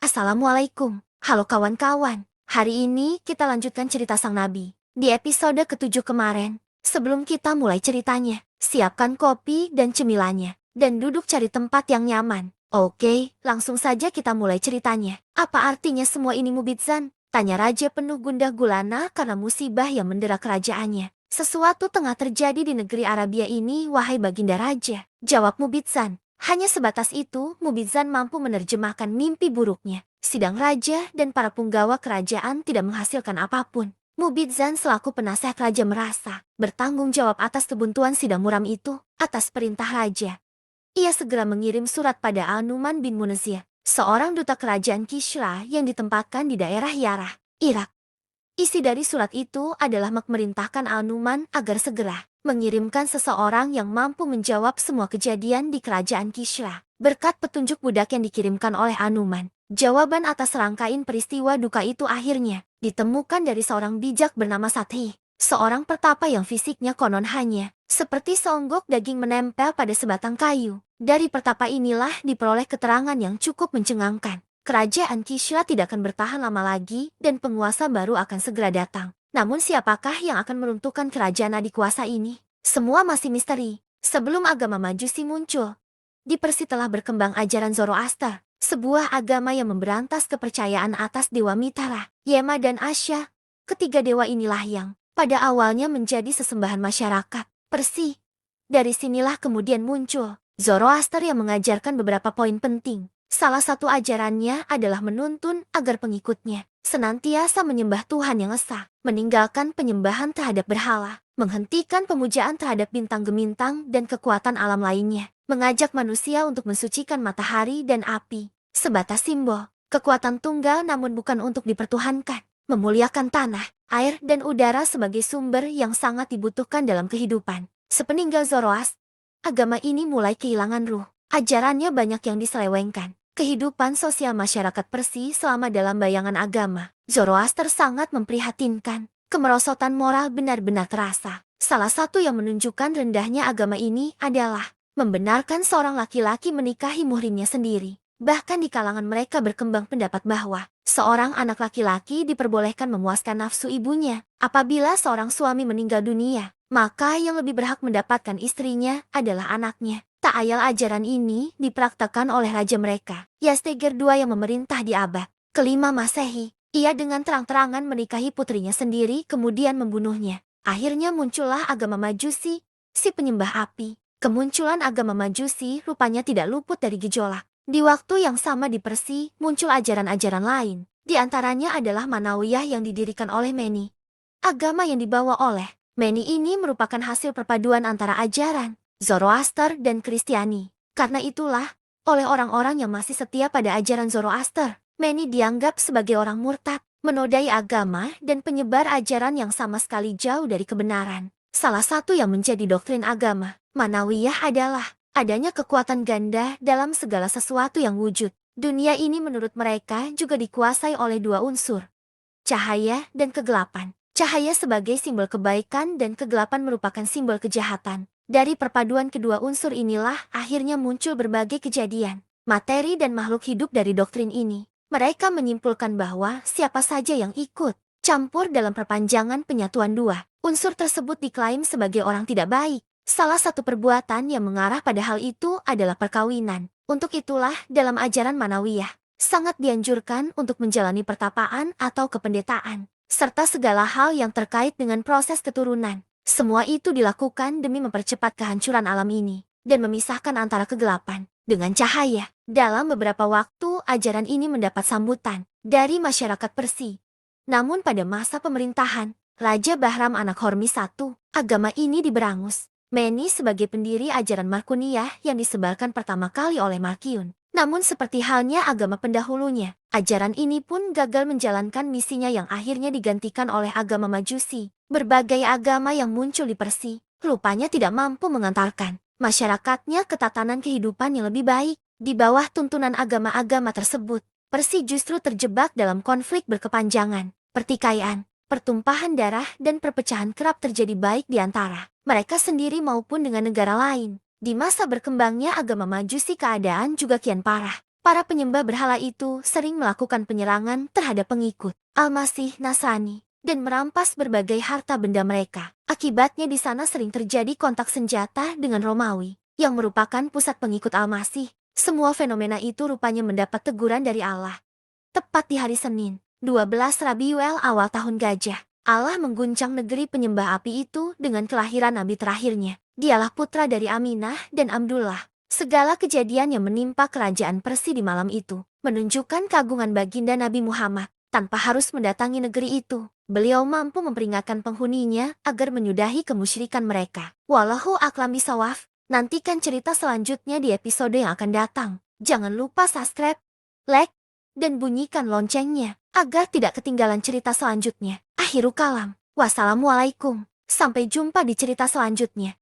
Assalamualaikum. Halo kawan-kawan. Hari ini kita lanjutkan cerita Sang Nabi. Di episode ke-7 kemarin, sebelum kita mulai ceritanya, siapkan kopi dan cemilannya, dan duduk cari tempat yang nyaman. Oke, langsung saja kita mulai ceritanya. Apa artinya semua ini Mubidzan? Tanya raja penuh gundah gulana karena musibah yang mendera kerajaannya. Sesuatu tengah terjadi di negeri Arabia ini, wahai baginda raja. Jawab Mubidzan. Hanya sebatas itu, Mubidzan mampu menerjemahkan mimpi buruknya. Sidang raja dan para punggawa kerajaan tidak menghasilkan apapun. Mubidzan selaku penasehat raja merasa bertanggung jawab atas kebuntuan sidang muram itu atas perintah raja. Ia segera mengirim surat pada Anuman bin Munazir, seorang duta kerajaan Kisra yang ditempatkan di daerah Yarah, Irak. Isi dari surat itu adalah memerintahkan Anuman agar segera mengirimkan seseorang yang mampu menjawab semua kejadian di kerajaan Kisra. Berkat petunjuk budak yang dikirimkan oleh Anuman, jawaban atas rangkaian peristiwa duka itu akhirnya ditemukan dari seorang bijak bernama Sathi, seorang pertapa yang fisiknya konon hanya seperti seonggok daging menempel pada sebatang kayu. Dari pertapa inilah diperoleh keterangan yang cukup mencengangkan. Kerajaan Kisra tidak akan bertahan lama lagi dan penguasa baru akan segera datang. Namun siapakah yang akan meruntuhkan kerajaan adikuasa ini? Semua masih misteri. Sebelum agama Majusi muncul, di Persia telah berkembang ajaran Zoroaster, sebuah agama yang memberantas kepercayaan atas dewa Mithra, Yema dan Asya. Ketiga dewa inilah yang pada awalnya menjadi sesembahan masyarakat Persia. Dari sinilah kemudian muncul Zoroaster yang mengajarkan beberapa poin penting. Salah satu ajarannya adalah menuntun agar pengikutnya senantiasa menyembah Tuhan yang esa, meninggalkan penyembahan terhadap berhala, menghentikan pemujaan terhadap bintang gemintang dan kekuatan alam lainnya, mengajak manusia untuk mensucikan matahari dan api, sebatas simbol kekuatan tunggal namun bukan untuk dipertuhankan, memuliakan tanah, air dan udara sebagai sumber yang sangat dibutuhkan dalam kehidupan. Sepeninggal Zoroaster, agama ini mulai kehilangan ruh. Ajarannya banyak yang diselewengkan. Kehidupan sosial masyarakat Persia selama dalam bayangan agama Zoroaster sangat memprihatinkan. Kemerosotan moral benar-benar terasa. Salah satu yang menunjukkan rendahnya agama ini adalah membenarkan seorang laki-laki menikahi muhrimnya sendiri. Bahkan di kalangan mereka berkembang pendapat bahwa seorang anak laki-laki diperbolehkan memuaskan nafsu ibunya. Apabila seorang suami meninggal dunia, maka yang lebih berhak mendapatkan istrinya adalah anaknya. Tak ayal ajaran ini dipraktekkan oleh raja mereka, Yasteger II yang memerintah di abad ke-5 Masehi. Ia dengan terang-terangan menikahi putrinya sendiri kemudian membunuhnya. Akhirnya muncullah agama Majusi, si penyembah api. Kemunculan agama Majusi rupanya tidak luput dari gejolak. Di waktu yang sama di Persia muncul ajaran-ajaran lain. Di antaranya adalah Manawiyah yang didirikan oleh Meni. Agama yang dibawa oleh Meni ini merupakan hasil perpaduan antara ajaran Zoroaster dan Kristiani. Karena itulah, oleh orang-orang yang masih setia pada ajaran Zoroaster, Meni dianggap sebagai orang murtad, menodai agama dan penyebar ajaran yang sama sekali jauh dari kebenaran. Salah satu yang menjadi doktrin agama Manawiyah adalah adanya kekuatan ganda dalam segala sesuatu yang wujud. Dunia ini menurut mereka juga dikuasai oleh dua unsur, cahaya dan kegelapan. Cahaya sebagai simbol kebaikan dan kegelapan merupakan simbol kejahatan. Dari perpaduan kedua unsur inilah akhirnya muncul berbagai kejadian, materi dan makhluk hidup dari doktrin ini. Mereka menyimpulkan bahwa siapa saja yang ikut campur dalam perpanjangan penyatuan dua unsur tersebut diklaim sebagai orang tidak baik. Salah satu perbuatan yang mengarah pada hal itu adalah perkawinan. Untuk itulah dalam ajaran Manawiyah, sangat dianjurkan untuk menjalani pertapaan atau kependetaan, serta segala hal yang terkait dengan proses keturunan. Semua itu dilakukan demi mempercepat kehancuran alam ini dan memisahkan antara kegelapan dengan cahaya. Dalam beberapa waktu, ajaran ini mendapat sambutan dari masyarakat Persia. Namun pada masa pemerintahan Raja Bahram anak Hormis I, agama ini diberangus. Meni sebagai pendiri ajaran Markuniyah yang disebarkan pertama kali oleh Markiun. Namun seperti halnya agama pendahulunya, ajaran ini pun gagal menjalankan misinya yang akhirnya digantikan oleh agama Majusi. Berbagai agama yang muncul di Persia, rupanya tidak mampu mengantarkan masyarakatnya ke tatanan kehidupan yang lebih baik. Di bawah tuntunan agama-agama tersebut, Persia justru terjebak dalam konflik berkepanjangan, pertikaian, pertumpahan darah dan perpecahan kerap terjadi baik di antara mereka sendiri maupun dengan negara lain. Di masa berkembangnya agama Majusi keadaan juga kian parah. Para penyembah berhala itu sering melakukan penyerangan terhadap pengikut Al-Masih Nasrani dan merampas berbagai harta benda mereka. Akibatnya di sana sering terjadi kontak senjata dengan Romawi, yang merupakan pusat pengikut Al-Masih. Semua fenomena itu rupanya mendapat teguran dari Allah. Tepat di hari Senin, 12 Rabiul awal tahun gajah, Allah mengguncang negeri penyembah api itu dengan kelahiran nabi terakhirnya. Dialah putra dari Aminah dan Abdullah. Segala kejadian yang menimpa kerajaan Persia di malam itu menunjukkan keagungan baginda Nabi Muhammad. Tanpa harus mendatangi negeri itu, beliau mampu memperingatkan penghuninya agar menyudahi kemusyrikan mereka. Wallahu a'lam bishawab. Nantikan cerita selanjutnya di episode yang akan datang. Jangan lupa subscribe, like, dan bunyikan loncengnya agar tidak ketinggalan cerita selanjutnya. Akhirul kalam. Wassalamualaikum. Sampai jumpa di cerita selanjutnya.